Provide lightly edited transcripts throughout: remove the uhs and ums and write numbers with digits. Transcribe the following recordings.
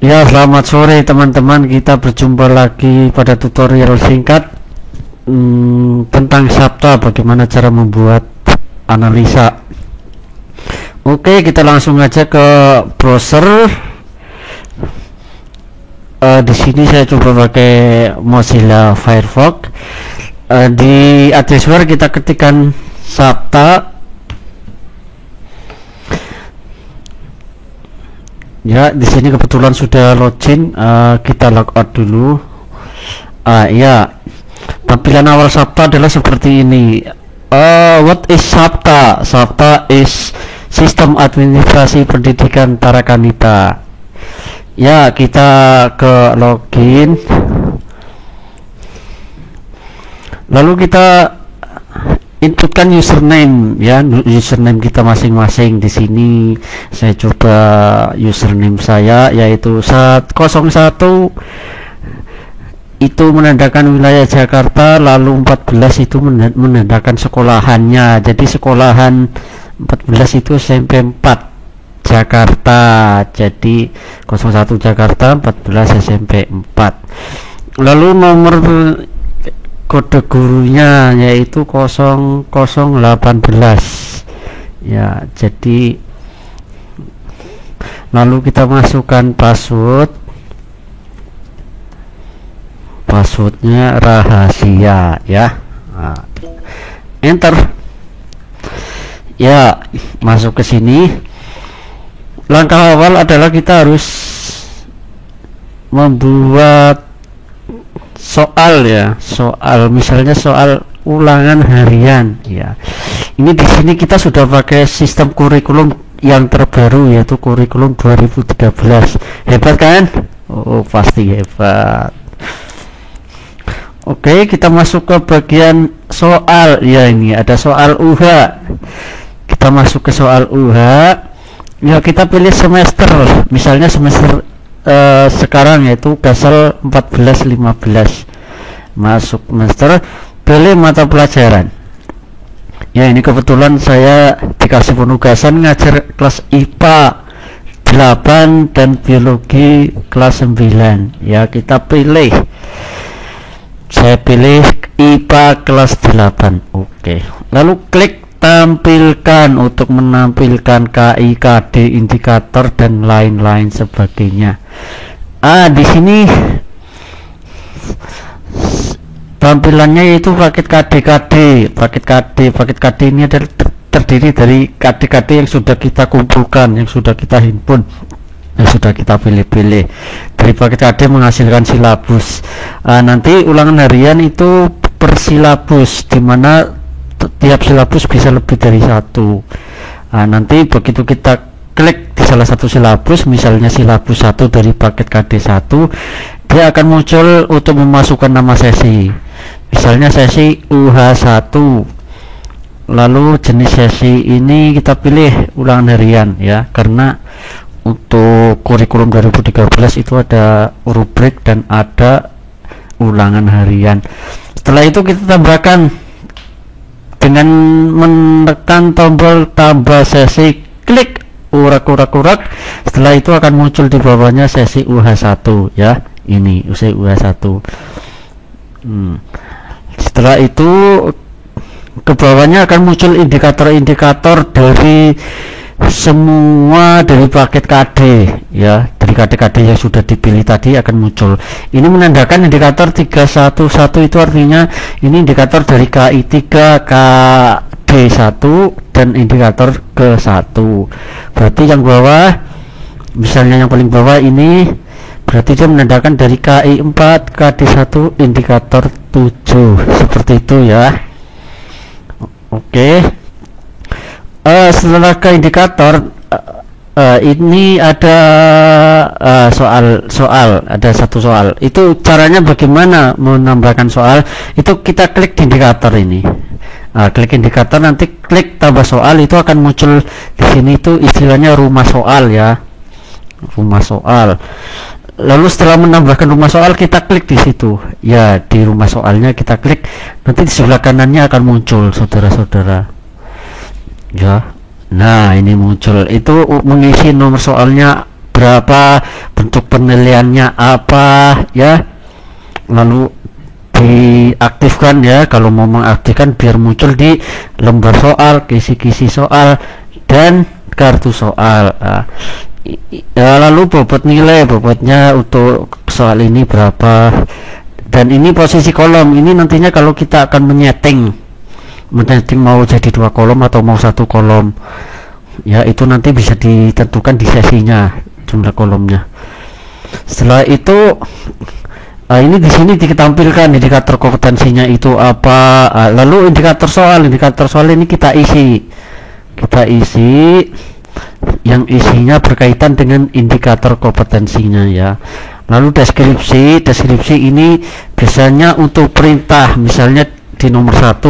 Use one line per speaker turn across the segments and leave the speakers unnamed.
Ya, selamat sore teman-teman. Kita berjumpa lagi pada tutorial singkat tentang sabta, bagaimana cara membuat analisa. Oke, kita langsung aja ke browser. Di sini saya coba pakai Mozilla Firefox. Di address bar kita ketikkan sabta. Ya, di sini kebetulan sudah login. Kita logout dulu. Ya, tampilan awal sabta adalah seperti ini. What is sabta? Sabta is sistem administrasi pendidikan Tarakanita. Ya, kita ke login. Lalu kita inputkan username, ya, username kita masing-masing. Di sini saya coba username saya yaitu 01 itu menandakan wilayah Jakarta, lalu 14 itu menandakan sekolahannya. Jadi sekolahan 14 itu SMP 4 Jakarta. Jadi 01 Jakarta, 14 SMP 4. Lalu nomor kode gurunya yaitu 0018. Ya, jadi lalu kita masukkan passwordnya rahasia, ya. Enter. Ya, masuk ke sini. Langkah awal adalah kita harus membuat soal, ya, misalnya soal ulangan harian, ya. Ini di sini kita sudah pakai sistem kurikulum yang terbaru, yaitu kurikulum 2013. Hebat kan? Oh, pasti hebat. Oke, kita masuk ke bagian soal. Ya, ini ada soal UH. Kita masuk ke soal UH. Ya, kita pilih semester, misalnya semester sekarang yaitu Gasal 14-15. Masuk semester, pilih mata pelajaran. Ya, ini kebetulan saya dikasih penugasan ngajar kelas IPA 8 dan biologi kelas 9. Ya, kita pilih, saya pilih IPA kelas 8. Oke, lalu klik tampilkan untuk menampilkan KI, KD, indikator dan lain-lain sebagainya. Di sini tampilannya yaitu paket KD. Paket KD ini adalah terdiri dari KD yang sudah kita kumpulkan, yang sudah kita himpun, yang sudah kita pilih-pilih. Dari paket KD menghasilkan silabus. Nanti ulangan harian itu per silabus, dimana tiap silabus bisa lebih dari satu. Nanti begitu kita klik di salah satu silabus, misalnya silabus 1 dari paket KD 1, dia akan muncul untuk memasukkan nama sesi. Misalnya sesi UH1. Lalu jenis sesi ini kita pilih ulangan harian, ya, karena untuk kurikulum 2013 itu ada rubrik dan ada ulangan harian. Setelah itu kita tambahkan dengan menekan tombol tambah sesi, klik urak. Setelah itu akan muncul di bawahnya sesi UH1, ya. Ini sesi UH1. Setelah itu ke bawahnya akan muncul indikator-indikator dari semua dari paket KD, ya. Dari KD yang sudah dipilih tadi akan muncul. Ini menandakan indikator 311 itu artinya ini indikator dari KI3, KD1 dan indikator ke-1. Berarti yang bawah, misalnya yang paling bawah ini berarti dia menandakan dari KI4, KD1, indikator 7. Seperti itu, ya. Oke. Setelah ke indikator, ini ada soal, ada satu soal. Itu caranya bagaimana menambahkan soal? Itu kita klik di indikator ini. Klik indikator, nanti klik tambah soal, itu akan muncul di sini itu istilahnya rumah soal, ya. Rumah soal. Lalu setelah menambahkan rumah soal, kita klik di situ. Ya, di rumah soalnya kita klik. Nanti di sebelah kanannya akan muncul, saudara-saudara. Ya. Nah, ini muncul itu mengisi nomor soalnya berapa, bentuk penilaiannya apa ya, lalu diaktifkan ya kalau mau mengaktifkan biar muncul di lembar soal, kisi-kisi soal dan kartu soal. Lalu bobotnya untuk soal ini berapa, dan ini posisi kolom. Ini nantinya kalau kita akan menyeting mau jadi 2 kolom atau mau 1 kolom ya, itu nanti bisa ditentukan di sesinya jumlah kolomnya. Setelah itu ini di sini ditampilkan indikator kompetensinya itu apa. Lalu indikator soal ini kita isi yang isinya berkaitan dengan indikator kompetensinya ya. Lalu deskripsi ini biasanya untuk perintah, misalnya di nomor 1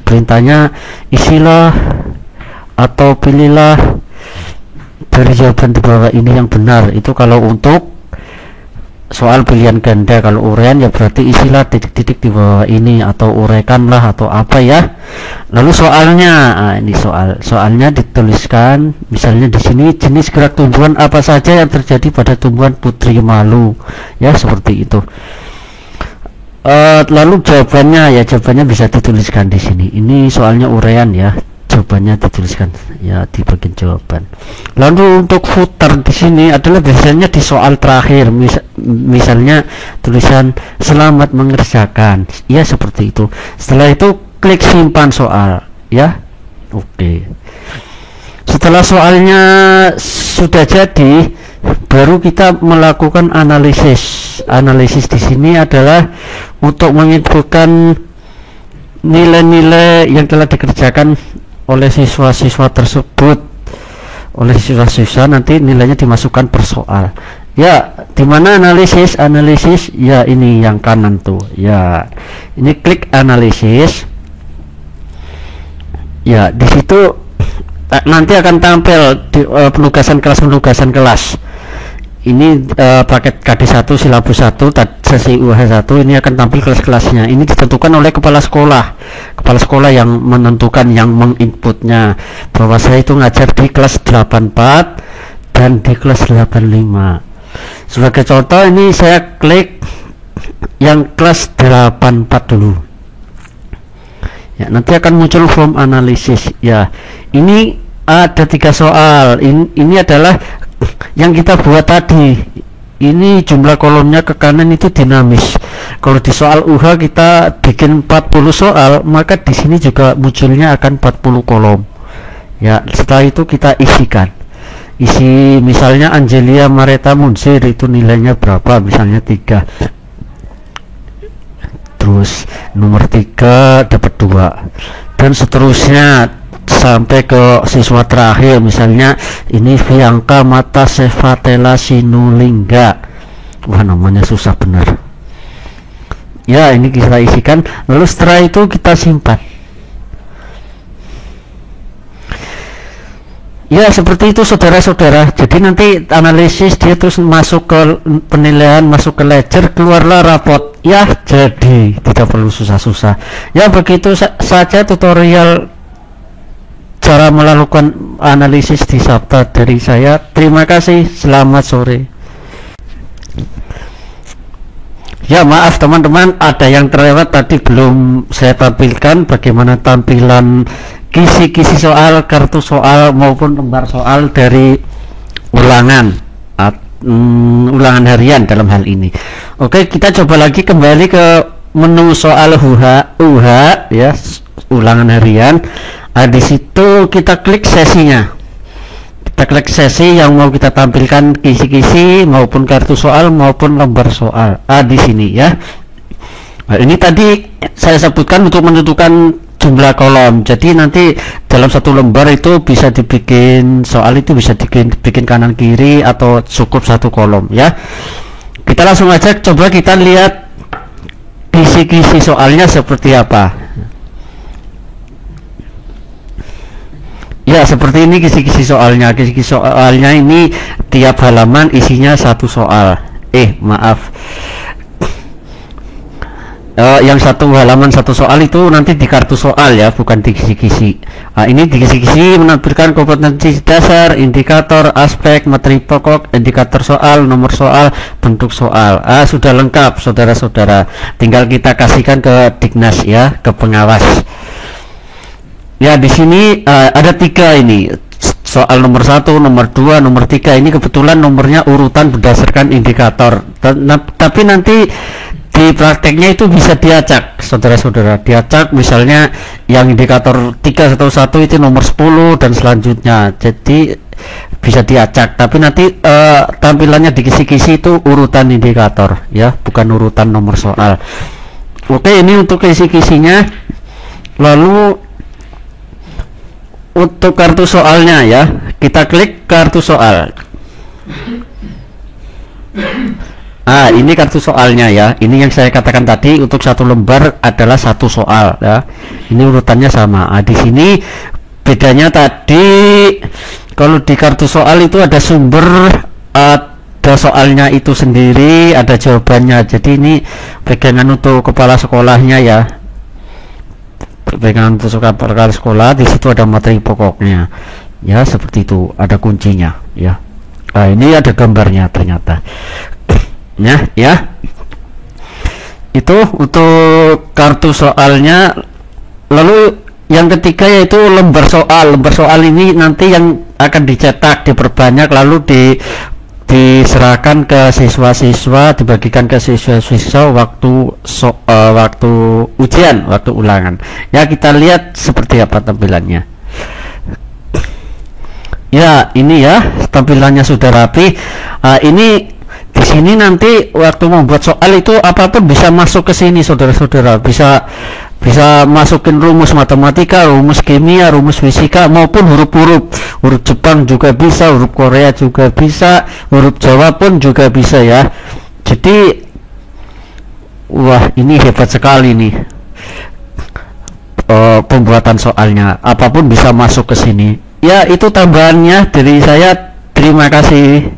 perintahnya isilah atau pilihlah dari jawaban di bawah ini yang benar. Itu kalau untuk soal pilihan ganda. Kalau uraian ya berarti isilah titik-titik di bawah ini atau uraikanlah atau apa ya. Lalu soalnya, ini soalnya dituliskan misalnya di sini jenis gerak tumbuhan apa saja yang terjadi pada tumbuhan putri malu ya, seperti itu. Lalu jawabannya bisa dituliskan di sini. Ini soalnya uraian ya, jawabannya dituliskan ya di bagian jawaban. Lalu untuk footer di sini adalah biasanya di soal terakhir, misalnya tulisan selamat mengerjakan ya, seperti itu. Setelah itu klik simpan soal ya. Oke. Setelah soalnya sudah jadi, baru kita melakukan analisis di sini adalah untuk menginfokan nilai-nilai yang telah dikerjakan oleh siswa-siswa tersebut. Oleh siswa-siswa nanti nilainya dimasukkan per soal ya. Dimana analisis ya, ini yang kanan tuh ya, ini klik analisis ya. Di situ nanti akan tampil di penugasan kelas. Ini paket KD1 silabus 1 sesi UH1, ini akan tampil kelas-kelasnya. Ini ditentukan oleh kepala sekolah yang menentukan, yang menginputnya, bahwa saya itu ngajar di kelas 84 dan di kelas 85. Sebagai contoh ini saya klik yang kelas 84 dulu ya, nanti akan muncul form analisis ya. Ini ada 3 soal. Ini adalah yang kita buat tadi. Ini jumlah kolomnya ke kanan itu dinamis. Kalau di soal UH kita bikin 40 soal, maka di sini juga munculnya akan 40 kolom ya. Setelah itu kita isi misalnya Angelia Mareta Munsir itu nilainya berapa, misalnya 3, terus nomor 3 dapat 2 dan seterusnya sampai ke siswa terakhir, misalnya ini Bianca Mata Sefatela Sinulingga. Wah, namanya susah benar ya. Ini kita isikan, lalu setelah itu kita simpan ya, seperti itu saudara-saudara. Jadi nanti analisis dia terus masuk ke penilaian, masuk ke ledger, keluarlah rapot ya. Jadi tidak perlu susah-susah ya. Begitu saja tutorial cara melakukan analisis di Sabta dari saya. Terima kasih, selamat sore. Ya, maaf teman-teman, ada yang terlewat tadi, belum saya tampilkan bagaimana tampilan kisi-kisi soal, kartu soal maupun lembar soal dari ulangan harian dalam hal ini. Oke, kita coba lagi kembali ke menu soal UH ya, ulangan harian. Di situ kita klik sesinya. Kita klik sesi yang mau kita tampilkan, kisi-kisi maupun kartu soal maupun lembar soal. Di sini ya. Nah, ini tadi saya sebutkan untuk menentukan jumlah kolom. Jadi nanti dalam satu lembar itu bisa dibikin soal itu bisa bikin kanan kiri atau cukup 1 kolom ya. Kita langsung aja coba kita lihat kisi-kisi soalnya seperti apa. Ya, seperti ini kisi-kisi soalnya. Kisi-kisi soalnya ini tiap halaman isinya 1 soal. Maaf. yang satu halaman satu soal itu nanti di kartu soal ya, bukan di kisi-kisi. Ini di kisi-kisi menampilkan kompetensi dasar, indikator, aspek, materi pokok, indikator soal, nomor soal, bentuk soal. Sudah lengkap saudara-saudara, tinggal kita kasihkan ke Dignas ya, ke pengawas. Ya, di sini ada 3 ini. Soal nomor 1, nomor 2, nomor 3 ini kebetulan nomornya urutan berdasarkan indikator. Tapi nanti di prakteknya itu bisa diacak, saudara-saudara. Diacak misalnya yang indikator 311 itu nomor 10 dan selanjutnya. Jadi bisa diacak. Tapi nanti tampilannya di kisi-kisi itu urutan indikator ya, bukan urutan nomor soal. Oke, ini untuk kisi-kisinya. Lalu untuk kartu soalnya ya, kita klik kartu soal. Ini kartu soalnya ya. Ini yang saya katakan tadi, untuk satu lembar adalah satu soal ya. Ini urutannya sama. Di sini bedanya tadi, kalau di kartu soal itu ada sumber, ada soalnya itu sendiri, ada jawabannya. Jadi ini pegangan untuk kepala sekolahnya ya. Pegangan untuk kepala sekolah, di situ ada materi pokoknya ya, seperti itu, ada kuncinya ya. Ini ada gambarnya ternyata ya. Itu untuk kartu soalnya. Lalu yang ketiga yaitu lembar soal. Lembar soal ini nanti yang akan dicetak, diperbanyak, lalu diserahkan ke siswa-siswa, dibagikan ke siswa-siswa waktu ujian, waktu ulangan ya. Kita lihat seperti apa tampilannya ya. Ini ya, tampilannya sudah rapi. Ini di sini nanti waktu membuat soal itu apapun bisa masuk ke sini, saudara-saudara. Bisa masukin rumus matematika, rumus kimia, rumus fisika, maupun huruf-huruf. Huruf Jepang juga bisa, huruf Korea juga bisa, huruf Jawa pun juga bisa ya. Jadi wah, ini hebat sekali nih pembuatan soalnya. Apapun bisa masuk ke sini ya. Itu tambahannya dari saya. Terima kasih.